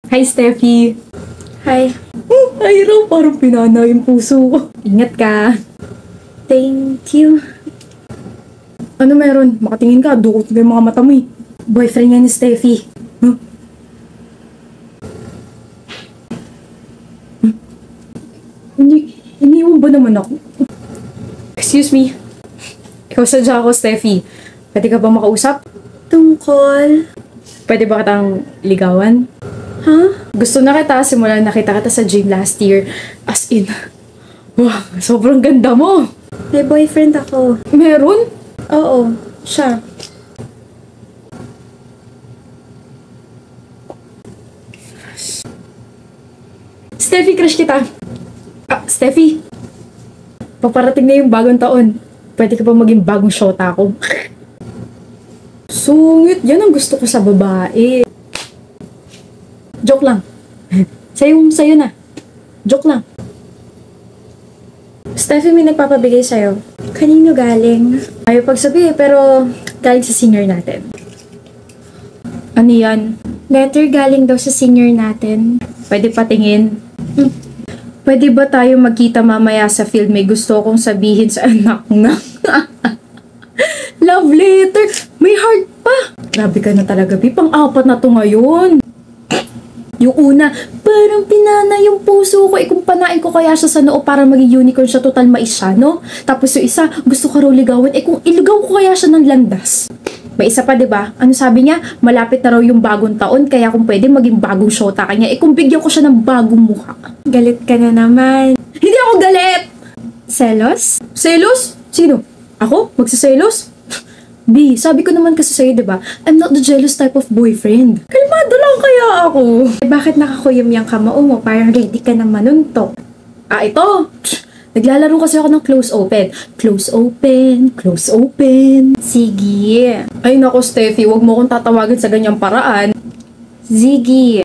Hi, Steffi. Hi. Ay, raw, parang pinana yung puso ko. Ingat ka. Thank you. Ano meron? Makatingin ka, dukot na yung mga mata mo eh. Boyfriend niya ni Steffi. Huh? Huh? Iniwan ba naman ako? Excuse me. Ikaw sadya ako, Steffi. Pwede ka ba makausap? Tungkol? Pwede ba kitang ligawan? Huh? Gusto na kita simula nakita kita sa gym last year. As in, wow, sobrang ganda mo. May boyfriend ako. Meron? Oo, siya. Steffi, crush kita. Steffi. Paparating na yung bagong taon. Pwede ka ba maging bagong shota ko? Sungit, yan ang gusto ko sa babae. Joke lang. Sa'yo na. Joke lang. Steffi, may nagpapabigay sa'yo. Kanino galing? Ayaw pagsabi pero galing sa senior natin. Ano yan? Letter galing daw sa senior natin. Pwede patingin. Pwede ba tayo magkita mamaya sa field? May gusto kong sabihin sa anak na. Love letter! May heart pa! Grabe ka na talaga, Bi. Pang-apat na to ngayon. Yung una, parang pinana yung puso ko. Kung panain ko kaya siya sa noo para maging unicorn siya, total mais siya, no? Tapos yung isa, gusto ka raw ligawan. Kung iligaw ko kaya siya ng landas. May isa pa, diba? Ano sabi niya? Malapit na raw yung bagong taon, kaya kung pwede maging bagong shota kanya. Kung bigyan ko siya ng bagong mukha. Galit ka na naman. Hindi ako galit! Selos? Selos? Sino? Ako? Magsiselos? B, sabi ko naman kasi sa'yo, diba? I'm not the jealous type of boyfriend. Kalmado lang kaya ako. Bakit nakakuyom yung kamao mo? Parang ready ka na manuntok. Ito! Naglalaro kasi ako ng close open. Close open, close open. Sige. Ay nako, Steffi, wag mo akong tatawagin sa ganyang paraan. Ziggy.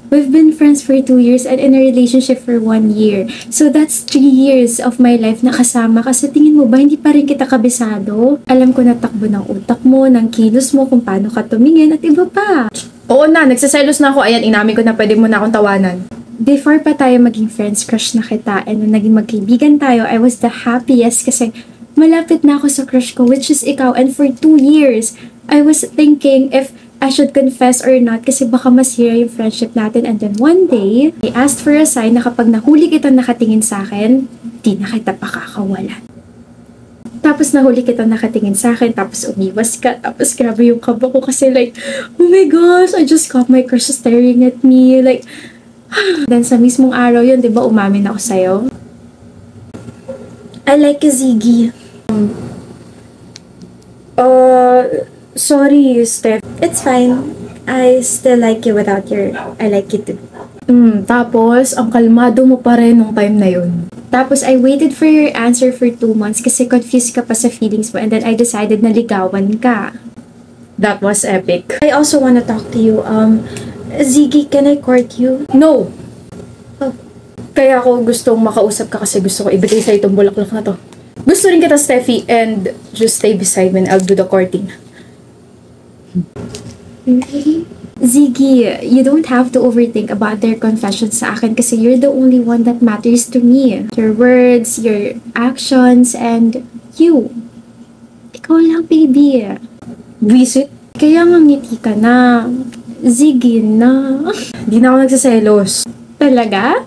We've been friends for 2 years and in a relationship for 1 year. So that's 3 years of my life na kasama. Kasi tingin mo ba, hindi pa rin kita kabisado? Alam ko na takbo ng utak mo, ng kilos mo, kung paano ka tumingin at iba pa. Oo na, nagsiselos na ako. Ayan, inamin ko na pwede mo na akong tawanan. Before pa tayo maging friends, crush na kita. And nung naging magkaibigan tayo, I was the happiest kasi malapit na ako sa crush ko, which is ikaw. And for 2 years, I was thinking if I should confess or not kasi baka masira yung friendship natin. And then one day, I asked for a sign na kapag nahuli kita nakatingin sa akin, di na kita pakakawalan. Tapos nahuli kita nakatingin sa akin, tapos umiwas ka, tapos grabe yung kaba ko kasi like, oh my gosh, I just caught my crush staring at me, like, then sa mismong araw yun, di ba umamin ako sa'yo? I like you, Ziggy. Sorry, Steph. It's fine. I still like you without your I like you too. Tapos, ang kalmado mo pa rin nung time na yun. Tapos, I waited for your answer for 2 months kasi confused ka pa sa feelings mo and then I decided na ligawan ka. That was epic. I also wanna talk to you. Ziggy, can I court you? No! Oh. Kaya ako gustong makausap ka kasi gusto ko ibigay sa'yo itong bulaklak na to. Gusto rin kita, Steffi, and just stay beside me and I'll do the courting. Ziggy, you don't have to overthink about their confessions sa akin kasi you're the only one that matters to me. Your words, your actions, and you. Ikaw lang, baby. Visit? Kaya nga ngiti ka na. Ziggy na. Hindi na ako nagsaselos. Talaga?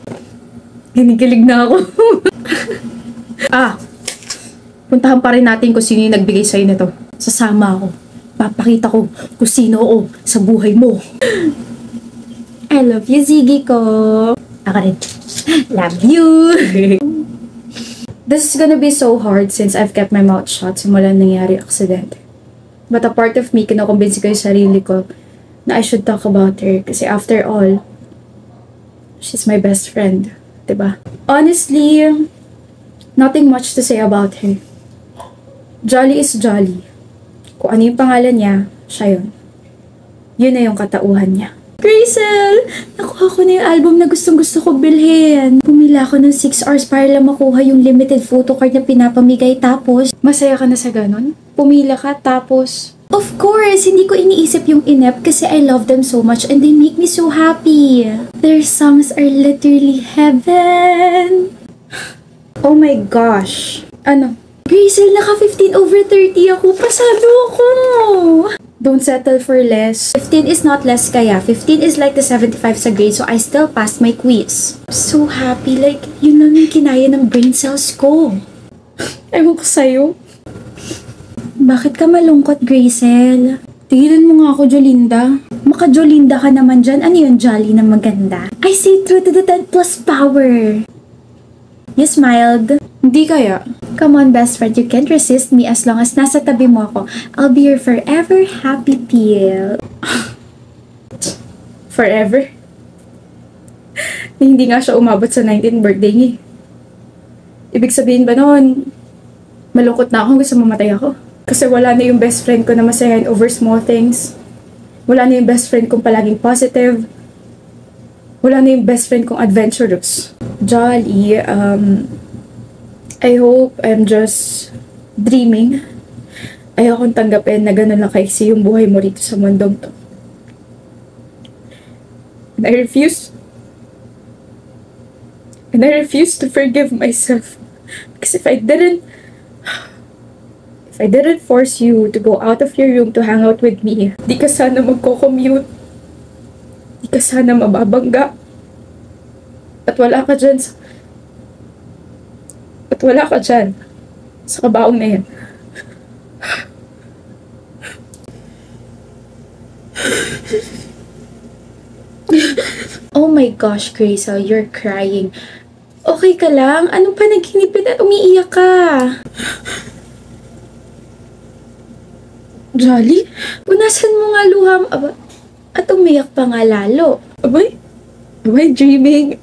Ginigilig na ako. Puntahan pa rin natin kung sino yung nagbigay sa'yo nito. Sasama ako. Papakita ko kung sino ako sa buhay mo. I love you, Ziggy ko. Ako rin. Love you. This is gonna be so hard since I've kept my mouth shut simula nangyari aksidente. But a part of me, kinakumbinsi ko yung sarili ko na I should talk about her kasi after all, she's my best friend. Diba? Honestly, nothing much to say about her. Jolly is jolly. Kung ano yung pangalan niya, siya yun. Yun na yung katauhan niya. Grazel! Nakuha ko na yung album na gustong-gusto ko bilhin. Pumila ako ng 6 hours para lang makuha yung limited photocard na pinapamigay tapos... Masaya ka na sa ganon? Pumila ka tapos Of course, hindi ko iniisip yung inep kasi I love them so much and they make me so happy. Their songs are literally heaven. Oh my gosh. Ano? Grazel, naka 15 over 30 ako. Pasado ako. Don't settle for less. 15 is not less kaya. 15 is like the 75 sa grade, so I still passed my quiz. I'm so happy. Like, yun lang yung kinaya ng brain cells ko. Ewan ko sa'yo. Bakit ka malungkot, Grazel? Tigilan mo nga ako, Jolinda. Maka-Jolinda ka naman dyan. Ano yun, jolly na maganda? I say true to the 10 plus power. You smiled. Hindi kaya. Come on, best friend. You can't resist me as long as nasa tabi mo ako. I'll be your forever happy pill. Forever? Hindi nga siya umabot sa 19th birthday niya. Ibig sabihin ba noon, malungkot na ako, gusto mamatay ako? Kasi wala na yung best friend ko na masayahin over small things. Wala na yung best friend kong palaging positive. Wala na yung best friend kong adventurous. Jolly, I hope I'm just dreaming. Ayokong tanggapin na gano'n lang kaiksi yung buhay mo rito sa mundong to. And I refuse to forgive myself. Because if I didn't force you to go out of your room to hang out with me, di ka sana magko-commute. Di ka sana mababangga. At wala ka dyan sa kabaong na yan. Oh my gosh, Grazel, you're crying. Okay ka lang? Anong panaginipin at umiiyak ka? Jolly? Punasan mo nga luham at umiyak pa nga lalo. Am I dreaming?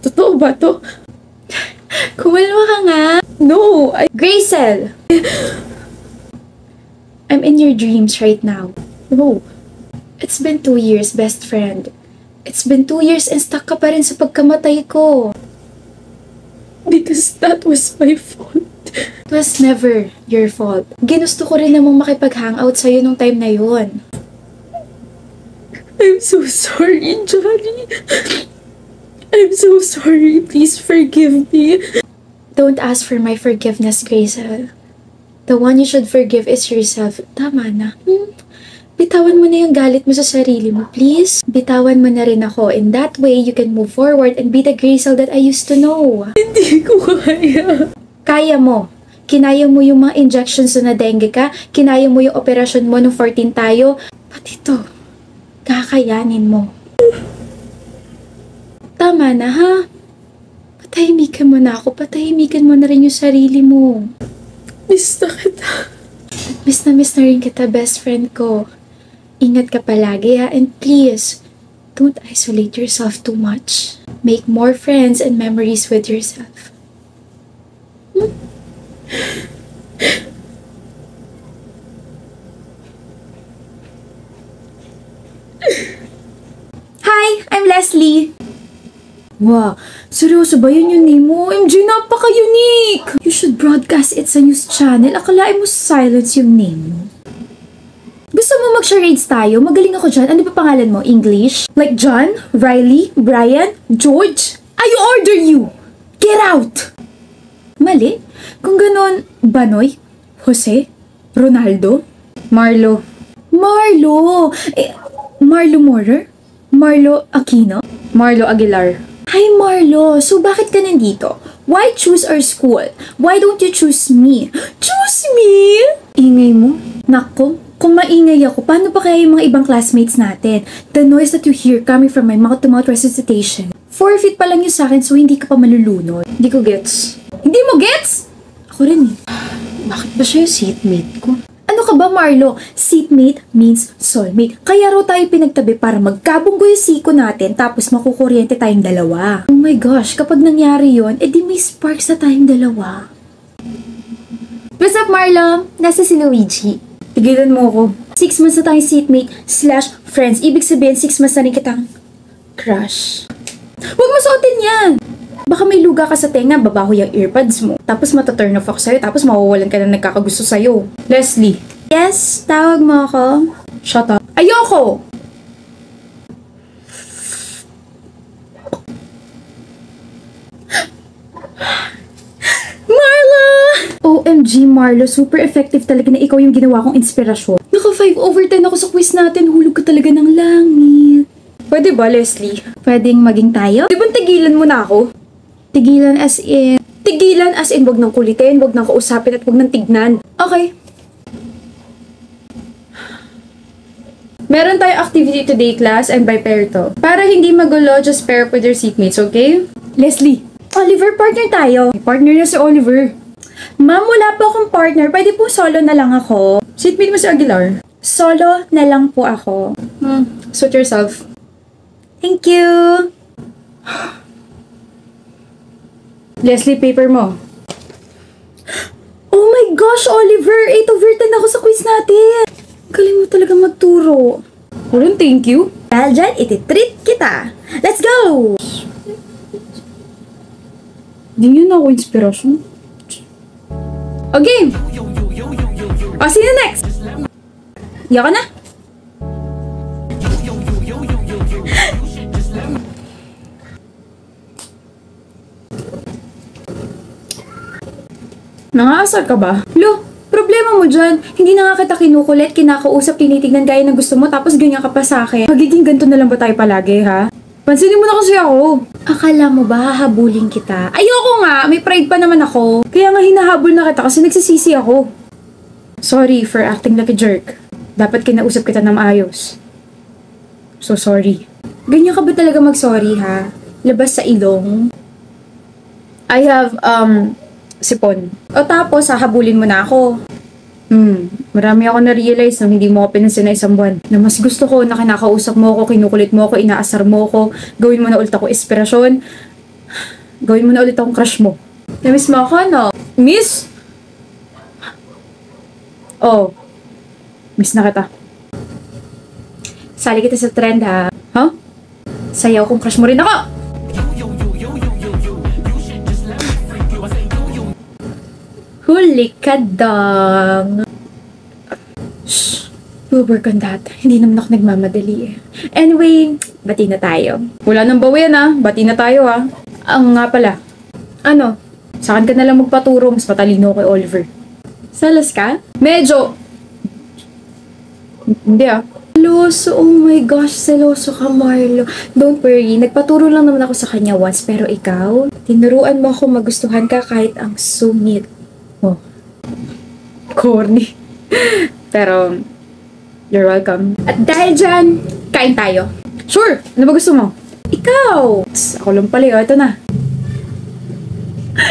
Totoo ba to? Kumalma ka nga. No, Grazel! I'm in your dreams right now. No. It's been 2 years, best friend. It's been 2 years and stuck ka pa rin sa pagkamatay ko. Because that was my fault. It was never your fault. Ginusto ko rin namang makipag-hangout sa'yo nung time na yun. I'm so sorry, Jolly. I'm so sorry. Please forgive me. Don't ask for my forgiveness, Grazel. The one you should forgive is yourself. Tama na. Bitawan mo na yung galit mo sa sarili mo, please. Bitawan mo na rin ako. In that way, you can move forward and be the Grazel that I used to know. Hindi ko kaya. Kaya mo. Kinaya mo yung mga injections na dengue ka. Kinaya mo yung operasyon mo nung 14 tayo. Pati to, kakayanin mo. Tama na, ha? Patahimikan mo na ako. Patahimikan mo na rin yung sarili mo. Miss na kita. Miss na rin kita, best friend ko. Ingat ka palagi, ha? And please, don't isolate yourself too much. Make more friends and memories with yourself. Hi, I'm Leslie. Wow, seryoso ba yun yung name mo? MJ, napaka-unique! You should broadcast it sa news channel. Akalain mo silence yung name mo. Gusto mo mag-charades tayo? Magaling ako dyan. Ano ba pangalan mo? English? Like John? Riley? Brian? George? I order you! Get out! Mali? Kung ganon, Banoy? Jose? Ronaldo? Marlo? Marlo! Marlo Morer? Marlo Aquino? Marlo Aguilar? Hi Marlo! So bakit ka nandito? Why choose our school? Why don't you choose me? Choose me? Ingay mo? Nako, kung maingay ako, paano pa kaya yung mga ibang classmates natin? The noise that you hear coming from my mouth-to-mouth resuscitation. 4 feet pa lang yun sa akin so hindi ka pa malulunod. Hindi ko gets. Hindi mo gets? Ako rin eh. Bakit ba siya yung seatmate ko? Ano ka ba, Marlo? Seatmate means soulmate. Kaya raw tayo pinagtabi para magkabunggo yung siko natin tapos makukuryente tayong dalawa. Oh my gosh, kapag nangyari yon, edi may sparks na tayong dalawa. What's up, Marlo? Nasa si Luigi. Tigilan mo ako. 6 months na tayong seatmate / friends. Ibig sabihin, 6 months na rin kitang crush. Huwag mo suotin yan! Baka may luga ka sa tenga, babaho yung earbuds mo. Tapos mataturn off ako sa'yo, tapos mawawalan ka na nagkakagusto sa'yo. Leslie, Yes, tawag mo ako. Shut up. Ayoko! Marla! OMG, Marlo. Super effective talaga na ikaw yung ginawa kong inspirasyon. Naka 5/10 ako sa quiz natin. Hulog ka talaga ng langit. Pwede ba, Leslie? Pwedeng maging tayo? Di ba tigilan mo na ako? Tigilan as in... Tigilan as in wag nang kulitin, wag nang kausapin at wag nang tignan. Okay. Meron tayong activity today, class, and by pair to. Para hindi magulo, just pair up with your seatmates, okay? Leslie! Oliver, partner tayo. May partner na si Oliver. Ma'am, wala po akong partner. Pwede po solo na lang ako. Seatmate mo si Aguilar. Solo na lang po ako. Suit yourself. Thank you! Leslie, paper mo. Oh my gosh, Oliver! 8/10 ako sa quiz natin! Galing mo talaga magturo. Walang thank you. Dahil dyan, iti-treat kita. Let's go! Di nyo na ako inspirasyon. Okay! O, sino next? Yaka na? Nangaasar ka ba? Lo, problema mo dyan. Hindi na nga kita kinukulit, kinakausap, tinitignan gaya ng gusto mo, tapos ganyan ka pa sa akin. Magiging ganito na lang ba tayo palagi, ha? Pansinin mo na kasi ako. Akala mo ba hahabulin kita? Ayoko nga, may pride pa naman ako. Kaya nga hinahabol na kita kasi nagsisisi ako. Sorry for acting like a jerk. Dapat kinausap kita ng maayos. So sorry. Ganyan ka ba talaga mag-sorry, ha? Labas sa ilong. I have, sipon. O tapos, hahabulin mo na ako. Marami ako na-realize nung hindi mo ako pinansin na isang buwan. Na mas gusto ko na kinakausap mo ako, kinukulit mo ako, inaasar mo ako, gawin mo na ulit ako inspirasyon, gawin mo na ulit akong crush mo. Namiss mo ako, no? Miss? Oh. Miss na kita. Sali kita sa trend, ha? Huh? Sayaw kung crush mo rin ako! Huli ka dang. Shh. We'll work on that. Hindi naman ako nagmamadali eh. Anyway, bati na tayo. Wala nang bawian ah. Bati na tayo ah. Ang nga pala. Ano? Saan ka nalang magpaturo? Mas matalino kay Oliver. Salas ka? Medyo. Hindi ah. Seloso. Oh my gosh. Seloso ka, Marlo. Don't worry. Nagpaturo lang naman ako sa kanya once. Pero ikaw, tinuruan mo ako magustuhan ka kahit ang sungit. Oh. Corny. Pero, you're welcome. At dahil dyan, kain tayo. Sure! Ano ba gusto mo? Ikaw! Ako lang pala yun. Ito na.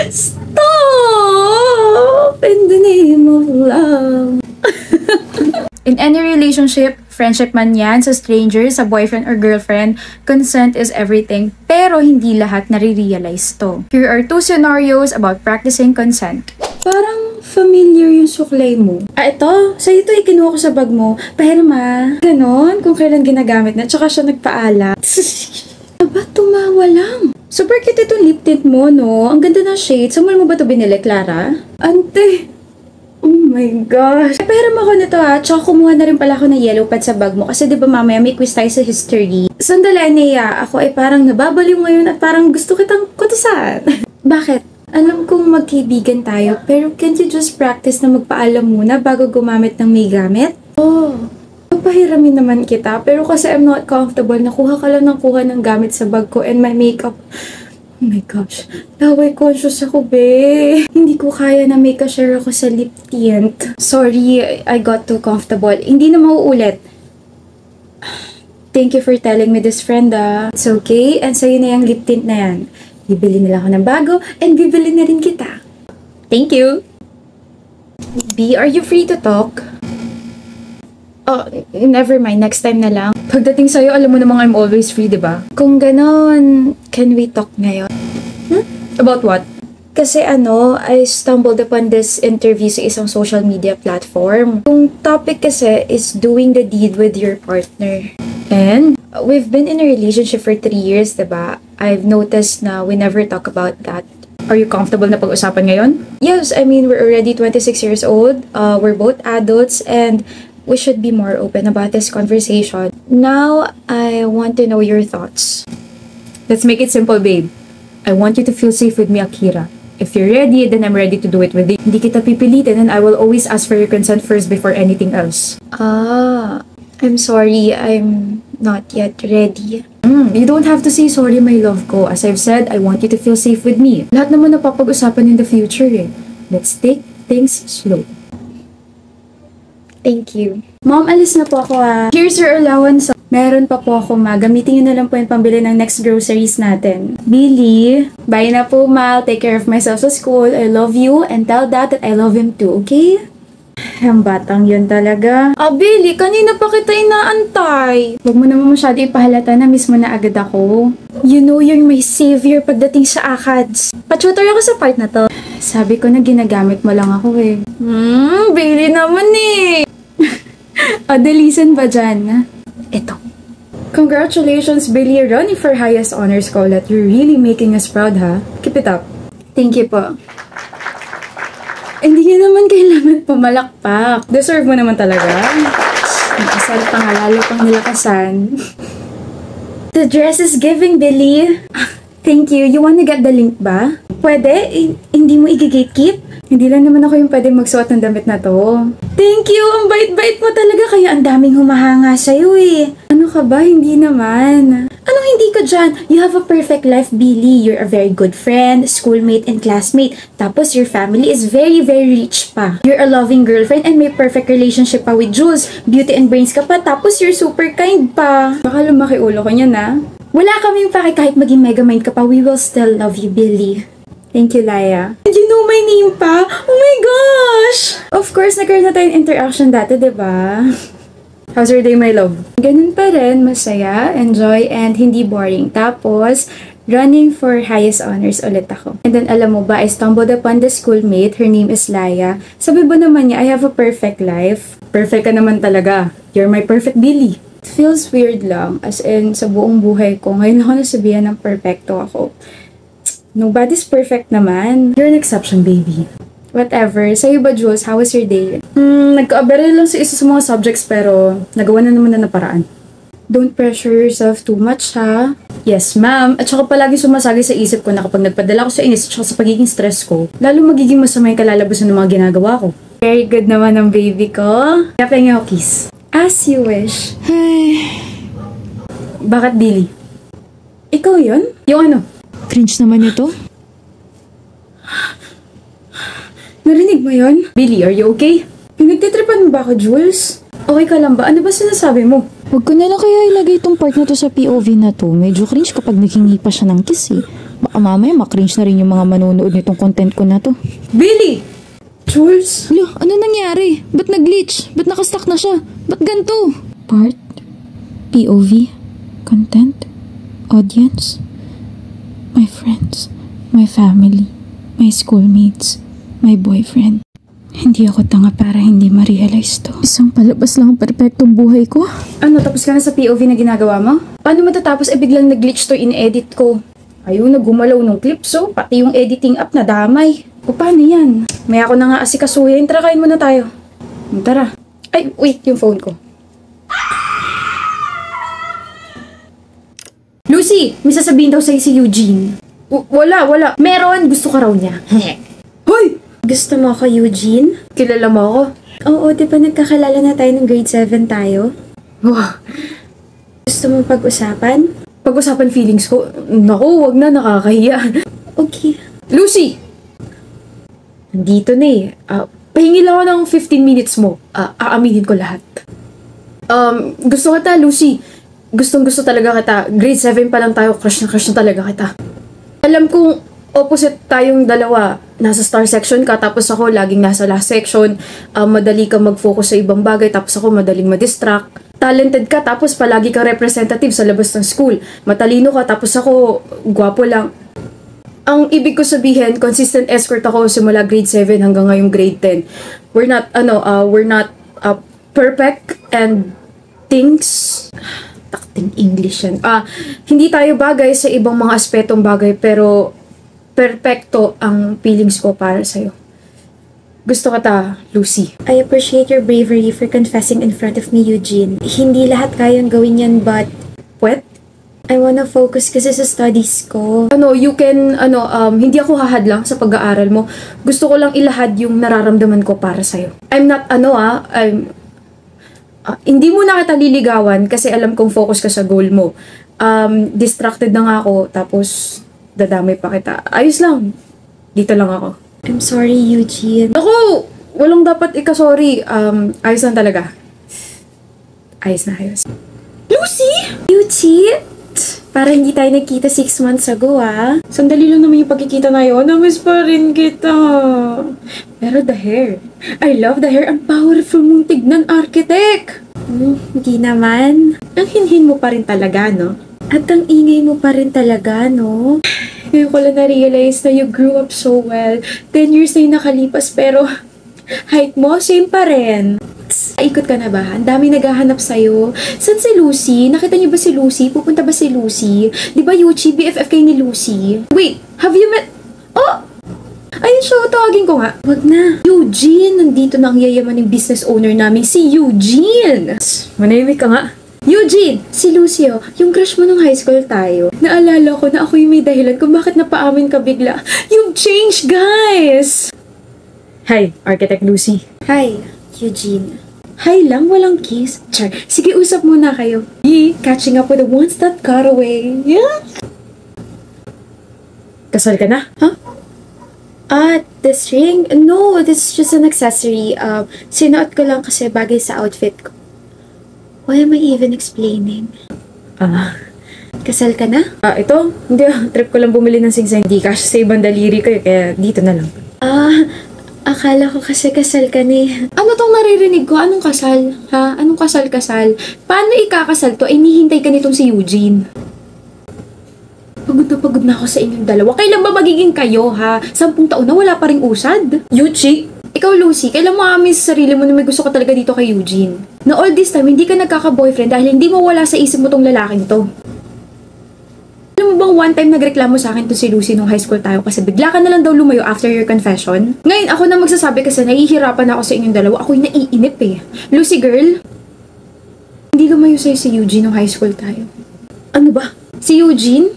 Stop! In the name of love. In any relationship, friendship man yan, sa stranger, sa boyfriend or girlfriend, consent is everything. Pero hindi lahat nare-realize to. Here are 2 scenarios about practicing consent. Parang familiar yung suklay mo. Ito. Sa'yo ito ikinuha ko sa bag mo. Paherma. Ganon, kung kailan ginagamit na. Tsaka siya nagpaala. Aba, tumawa lang. Super cute itong lip tint mo, no? Ang ganda ng shade. Saan mo ba ito binili, Clara? Ante. Oh my gosh. Pahiram ako nito ha. Tsaka kumuha na rin pala ako ng yellow pad sa bag mo. Kasi diba mamaya may quiz tayo sa history. Sandali, Nea. Ako ay parang nababaliw ngayon at parang gusto kitang kutusan. Bakit? Alam kong magkaibigan tayo, pero can't you just practice na magpaalam muna bago gumamit ng may gamit? Oh, papahiramin naman kita, pero kasi I'm not comfortable, nakuha ka lang ng kuha ng gamit sa bag ko and my makeup. Oh my gosh, laway conscious ako, be. Hindi ko kaya na may ka-share ako sa lip tint. Sorry, I got too comfortable. Hindi na mauulit. Thank you for telling me this, friend, ah. It's okay, and sa'yo na yung lip tint na yan. Bibili na lang ako ng bago, and bibili na rin kita. Thank you! B, are you free to talk? Oh, never mind. Next time na lang. Pagdating sa'yo, alam mo namang I'm always free, diba? Kung ganon, can we talk ngayon? About what? Kasi I stumbled upon this interview sa isang social media platform. Yung topic kasi is doing the deed with your partner. And we've been in a relationship for 3 years, diba? I've noticed na we never talk about that. Are you comfortable na pag-usapan ngayon? Yes, I mean, we're already 26 years old. We're both adults and we should be more open about this conversation. Now, I want to know your thoughts. Let's make it simple, babe. I want you to feel safe with me, Akira. If you're ready, then I'm ready to do it with you. Hindi kita pipilitin and I will always ask for your consent first before anything else. I'm sorry. I'm not yet ready. You don't have to say sorry, my love ko. As I've said, I want you to feel safe with me. Lahat naman napapag-usapan in the future eh. Let's take things slow. Thank you. Mom, alis na po ako Here's your allowance. Meron pa po ako Gamitin niyo na lang po yung pambili ng next groceries natin. Billy, bye na po ma. Take care of myself sa school. I love you and tell Dad that I love him too, okay? Ang batang yun talaga. Billy, kanina pa kita inaantay. Huwag mo naman masyado ipahalata na miss mo na agad ako. You know you're my savior pagdating sa ACADS. Pa-tutor ako sa part na to. Sabi ko na ginagamit mo lang ako eh. Billy naman eh. Dalisan ba dyan? Ito. Congratulations, Billy. You're running for highest honors college. You're really making us proud, ha? Keep it up. Thank you po. Hindi naman kailangan pumalakpak. Deserve mo naman talaga. Nakasal pa nga, lalo pang nilakasan. The dress is giving, Billy. Thank you. You wanna get the link ba? Pwede? Hindi mo i-gatekeep? Hindi lang naman ako yung pwede magsuot ng damit na to. Thank you! Ang bait-bait mo talaga kaya ang daming humahanga sa'yo eh. Ano ka ba? Hindi naman. Anong hindi ka dyan? You have a perfect life, Billy. You're a very good friend, schoolmate, and classmate. Tapos your family is very, very rich pa. You're a loving girlfriend and may perfect relationship pa with Jules. Beauty and brains ka pa. Tapos you're super kind pa. Baka lumaki ulo ko niyan na. Wala kaming pake kahit maging megamind ka pa. We will still love you, Billy. Thank you, Laya. And you know my name pa? Oh my gosh! Of course, nagkaroon na tayong interaction dati, diba? How's your day, my love? Ganun pa rin, masaya, enjoy, and hindi boring. Tapos, running for highest honors ulit ako. And then, alam mo ba, I stumbled upon the schoolmate. Her name is Laya. Sabi ba naman niya, I have a perfect life. Perfect ka naman talaga. You're my perfect Billy. It feels weird lang, as in, sa buong buhay ko, ngayon ako nasabihan ng perfecto ako. Nobody's perfect naman. You're an exception, baby. Whatever. Sa'yo ba, Jules? How was your day? Nagka-abere lang sa isa sa mga subjects pero nagawa na naman na paraan. Don't pressure yourself too much, ha? Yes, ma'am. At saka palagi sumasagi sa isip ko na kapag nagpadala ko sa inis at saka sa pagiging stress ko, lalo magiging masama yung kalalabasan ng mga ginagawa ko. Very good naman ang baby ko. Kaya pengen ako kiss. As you wish. Bakit, Billy? Ikaw yun? Yung ano? Cringe naman ito. Narinig mo yun? Billy, are you okay? Pinagtitripan mo ba ako, Jules? Okay ka lang ba? Ano ba sinasabi mo? Huwag ko na lang kaya ilagay itong part na to sa POV na to. Medyo cringe kapag naghingi pa siya ng kiss eh. Baka mamaya makringe na rin yung mga manonood nitong content ko na to. Billy! Jules? Lo, ano nangyari? Ba't nag-glitch? Ba't nakastuck na siya? Ba't ganito? Part? POV? Content? Audience? My friends, my family, my schoolmates, my boyfriend. Hindi ako tanga para hindi ma-realize to. Isang palabas lang ang perpektong buhay ko. Ano, tapos ka na sa POV na ginagawa mo? Paano matatapos biglang nag-glitch to in-edit ko? Ayaw na gumalaw ng clip, so pati yung editing app na damay. O paano yan? May ako na nga asikasuhin. Tara, kain muna tayo. Tara. Ay, wait, yung phone ko. Lucy, may sasabihin daw sa'yo si Eugene. Wala. Meron, gusto ka raw niya. Hoy! Gusto mo ako, Eugene? Kilala mo ako? Oo, di ba nagkakalala na tayo ng grade 7 tayo? Wow. Gusto mo pag-usapan? Pag-usapan feelings ko? Naku, wag na, nakakahiya. Okay. Lucy! Nandito na eh. Pahingi lang ako ng 15 minutes mo. Aaminin ko lahat. Gusto kita, Lucy. Gustong-gusto talaga kita. Grade 7 pa lang tayo, crush na talaga kita. Alam kong opposite tayong dalawa. Nasa star section ka, tapos ako laging nasa last section. Madali ka mag-focus sa ibang bagay, tapos ako madaling ma-distract. Talented ka, tapos palagi ka representative sa labas ng school. Matalino ka, tapos ako gwapo lang. Ang ibig ko sabihin, consistent escort ako simula grade 7 hanggang ngayong grade 10. We're not perfect and things... Takting English yan. Hindi tayo bagay sa ibang mga aspetong bagay, pero Perpekto ang feelings ko para sa'yo. Gusto kita, Lucy. I appreciate your bravery for confessing in front of me, Eugene. Hindi lahat kayang gawin yan, but Pwet? I wanna focus kasi sa studies ko. You can, hindi ako hahadlang sa pag-aaral mo. Gusto ko lang ilahad yung nararamdaman ko para sa'yo. I'm not, hindi mo na kita liligawan kasi alam kong focus ka sa goal mo. Distracted na nga ako, tapos dadamay pa kita. Ayos lang. Dito lang ako. I'm sorry, Eugene. Ako! Walang dapat ika-sorry. Ayos lang talaga. Ayos na ayos. Lucy! Eugene! Para hindi tayo nagkita 6 months ago, ah. Sandali lang naman yung pagkikita na yun. Namiss pa rin kita. Pero the hair. I love the hair. Ang powerful mong tignan, architect. Hindi naman. Ang hinhin mo pa rin talaga, no? At ang ingay mo pa rin talaga, no? Ngayon ko lang na-realize na you grew up so well. 10 years na yung nakalipas, pero height mo, same pa rin. Ikot ka na ba? Ang dami naghahanap sa'yo. Saan si Lucy? Nakita niyo ba si Lucy? Pupunta ba si Lucy? Di ba Yuchi, BFF kayo ni Lucy? Wait, have you met... Oh! Ayun siya, tawagin ko nga. Wag na. Eugene, nandito na ang yayaman ng business owner namin, si Eugene. Manahimik ka nga. Eugene! Si Lucy, oh, yung crush mo nung high school tayo. Naalala ko na ako yung may dahilan kung bakit napaamin ka bigla. You've changed, guys! Hi, Architect Lucy. Hi, Eugene. Hi lang, walang kiss. Char, sige, usap muna kayo. Catching up with the ones that got away. Yeah? Kasal ka na? Huh? This ring? No, this is just an accessory. Sinuot ko lang kasi bagay sa outfit ko. Why am I even explaining? Kasal ka na? Ito? Hindi, trip ko lang bumili ng singsing. Di cash sa ibang daliri ko, kaya dito na lang. Akala ko kasi kasal ka ni. Ano tong naririnig ko? Anong kasal? Ha? Anong kasal-kasal? Paano ikakasal to? Nihintay ka nitong si Eugene. Pagod na ako sa inyong dalawa. Kailan ba magiging kayo, ha? 10 taon na wala pa ring usad. Yuchi! Ikaw, Lucy, kailan mo amin sa sarili mo na may gusto ka talaga dito kay Eugene? Na all this time, hindi ka nagkaka-boyfriend dahil hindi mo wala sa isip mo tong lalaking to. Alam mo bang one time nagreklamo sa akin to si Lucy nung high school tayo kasi bigla ka na lang daw lumayo after your confession? Ngayon, ako na magsasabi kasi nahihirapan ako sa inyong dalawa. Ako'y naiinip eh. Lucy girl, hindi lumayo sa'yo si Eugene nung high school tayo. Ano ba? Si Eugene?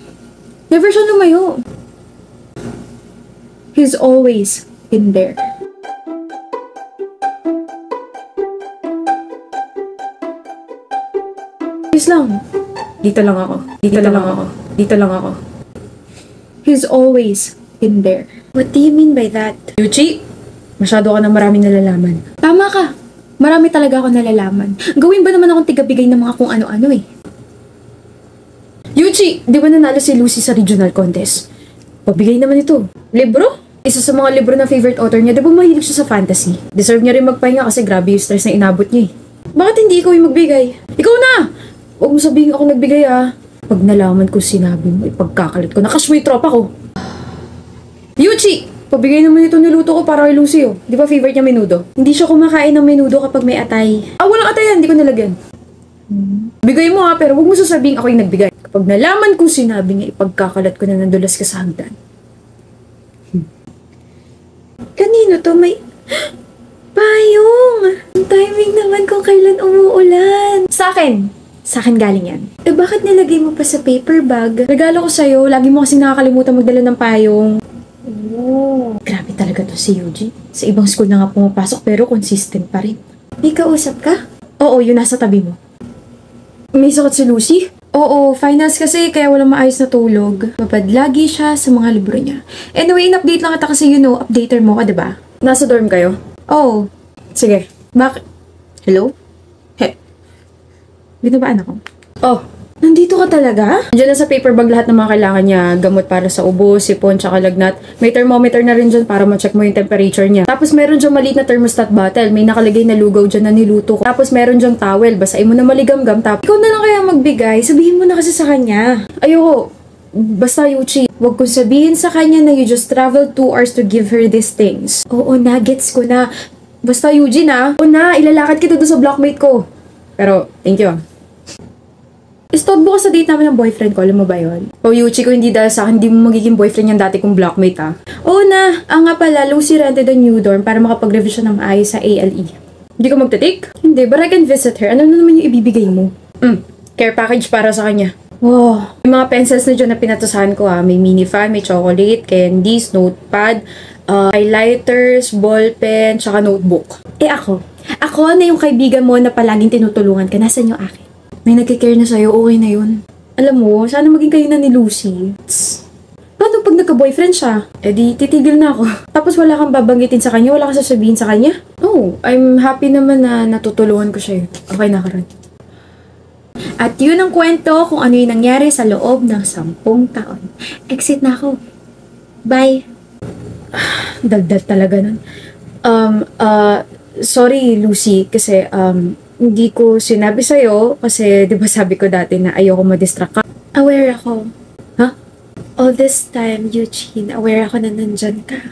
Never siya lumayo. He's always been there. Please lang. Dito lang ako. Dito lang ako. Dito lang ako. He's always been there. What do you mean by that? Yuchi, masyado ka na maraming nalalaman. Tama ka. Marami talaga ako nalalaman. Gawin ba naman akong tigabigay ng mga kung ano-ano eh? Yuchi, di ba nanalo si Lucy sa regional contest? Pabigay naman ito. Libro? Isa sa mga libro ng favorite author niya, di ba mahilig siya sa fantasy? Deserve niya rin magpahinga kasi grabe yung stress na inabot niya eh. Bakit hindi ikaw yung magbigay? Ikaw na! Huwag mo sabihin ako nagbigay ah. Pag nalaman ko sinabi mo, ipagkakalit ko. Nakash mo yung tropa ko. Yuchi! Pabigay naman ito niluto ko para kay Lucy oh. Di ba favorite niya menudo? Hindi siya kumakain ng menudo kapag may atay. Walang atay yan. Hindi ko nalagyan. Bigay mo ha, pero huwag mo sasabihin ako yung nagbigay. Kapag nalaman ko sinabi niya, ipagkakalat ko na nandulas ka sa hagdan. Kanino to? May... Payong! Ang timing naman kung kailan umuulan. Sa akin! Sa akin galing yan. Bakit nilagay mo pa sa paper bag? Regalo ko sa'yo, lagi mo kasi nakakalimutan magdala ng payong. Oh. Grabe talaga to si Eugene. Sa ibang school na nga pumapasok pero consistent pa rin. May kausap ka? Oo, yun nasa tabi mo. May sakit si Lucy? Oo, finals kasi kaya walang maayos na tulog. Mapadlagi siya sa mga libro niya. Anyway, in-update lang kita kasi updater mo ka, diba? Nasa dorm kayo? Oo. Sige. Hello? Binabaan ako. Oh, nandito ka talaga? Diyan na sa paper bag lahat ng mga kailangan niya. Gamot para sa ubo, sipon, tsaka lagnat. May thermometer na rin dyan para ma-check mo yung temperature niya. Tapos meron dyan maliit na thermostat bottle. May nakalagay na lugaw dyan na niluto ko. Tapos meron dyan towel. Basahin mo na maligam-gam. Tapos ikaw na lang kaya magbigay. Sabihin mo na kasi sa kanya. Ayoko. Basta Yuchi, wag kong sabihin sa kanya na you just traveled 2 hours to give her these things. Oo na, gets ko na. Basta Eugene Oo na, ilalakad kita doon sa blockmate ko. Pero, thank you Istorbo ka sa date namin ng boyfriend ko, alam mo ba yun? O Yuchi, kung hindi dahil sa akin, hindi mo magiging boyfriend yung dati kong blockmate ha. Oo na, nga pala, Lucy rented a new dorm para makapag-revision ng maayos sa ALE. Hindi ka magte-take? Hindi, but I can visit her. Ano na naman yung ibibigay mo? Care package para sa kanya. Wow. May mga pencils na dyan na pinatusahan ko ha. May mini fan, may chocolate, candies, notepad, highlighters, ballpen, tsaka notebook. Ako na yung kaibigan mo na palaging tinutulungan ka. Nasaan yung akin? May nagkikare na sa'yo, okay na yun. Alam mo, sana maging kayo na ni Lucy. Paano pag nagka-boyfriend siya? Eh di, titigil na ako. Tapos wala kang babanggitin sa kanya, wala kang sasabihin sa kanya? Oh, I'm happy naman na natutulungan ko siya. Okay na karon. At yun ang kwento kung ano yung nangyari sa loob ng 10 taon. Exit na ako. Bye. Dagdag talaga nun. Sorry Lucy, kasi hindi ko sinabi sa'yo kasi di ba sabi ko dati na ayoko ma-distract ka. Aware ako. Ha? All this time, Eugene, aware ako na nandyan ka.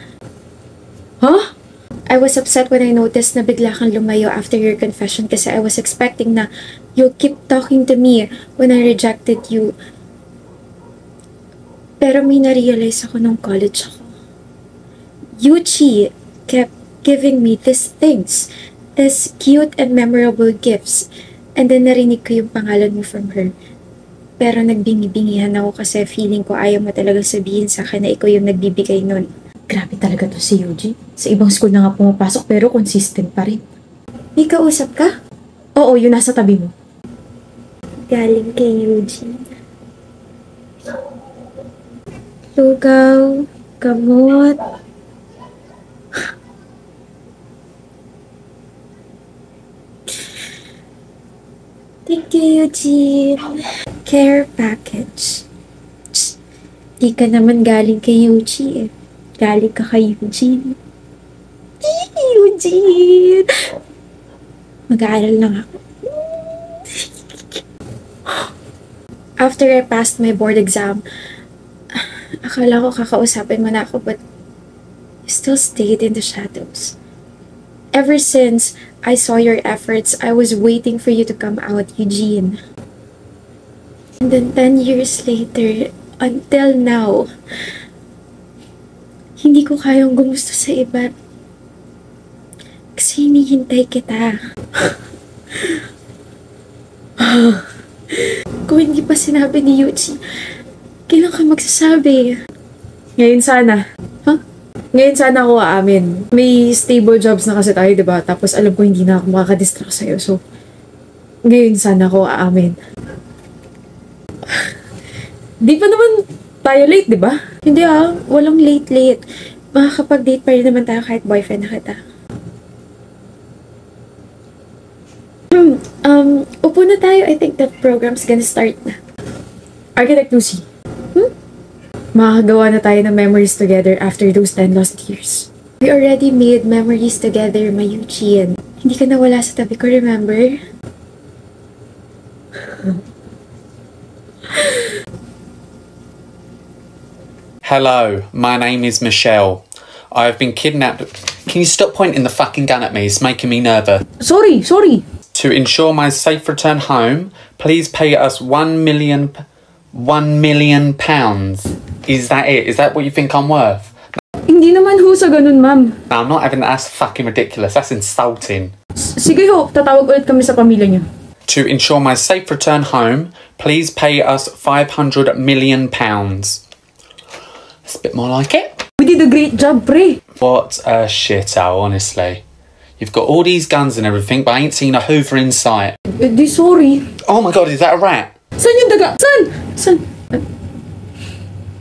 Huh? I was upset when I noticed na bigla kang lumayo after your confession kasi I was expecting na you'll keep talking to me when I rejected you. Pero may na-realize ako nung college ako. Yuchi kept giving me these things, these cute and memorable gifts, and then narinig ko yung pangalan mo from her. Pero nagbingi-bingihan ako kasi feeling ko ayaw mo talagang sabihin sa akin na ikaw yung nagbibigay nun. Grabe talaga to si Yuji. Sa ibang school na nga pumapasok pero consistent pa rin. May kausap ka? Oo, yun nasa tabi mo. Galing kay Yuji. Lugaw, gamot. Thank you, Eugene. Care package. Di ka naman galing kay Yuji eh. Galing ka kay Eugene. Eugene! Mag-aaral lang ako. After I passed my board exam, akala ko kakausapin mo na ako, but you still stayed in the shadows. Ever since I saw your efforts, I was waiting for you to come out, Eugene. And then 10 years later, until now, hindi ko kayang gumusto sa iba. Kasi hinihintay kita. Kung hindi pa sinabi ni Yuji, kailan ka magsasabi? Ngayon sana. Huh? Ngayon sana ako aamin. May stable jobs na kasi tayo, diba? Tapos alam ko hindi na ako makakadistract sa'yo. So, ngayon sana ako aamin. Di pa naman tayo late, diba? Hindi walang late. Makakapag-date pa rin naman tayo kahit boyfriend na kita. Upo na tayo. I think that program's gonna start na. Architect Lucy. Makakagawa na tayo ng memories together after those 10 lost years. We already made memories together, my Eugene. Hindi ka nawala sa tabi ko, remember? Hello, my name is Michelle. I have been kidnapped. Can you stop pointing the fucking gun at me? It's making me nervous. Sorry. To ensure my safe return home, please pay us £1 million. Is that it? Is that what you think I'm worth? Hindi naman ho sa ganun, ma'am. No, I'm not having that. That's fucking ridiculous. That's insulting. Sige ho, tatawag ulit kami sa pamilya niyo. To ensure my safe return home, please pay us £500 million. It's a bit more like it. We did a great job, pre. What a shithole, honestly. You've got all these guns and everything, but I ain't seen a Hoover in sight. Di sorry. Oh my god, is that a rat? Saan yung daga? Saan?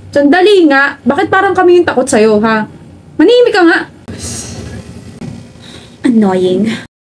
Sandali nga. Bakit parang kami yung takot sa'yo, ha? Manihimik ka nga. Annoying.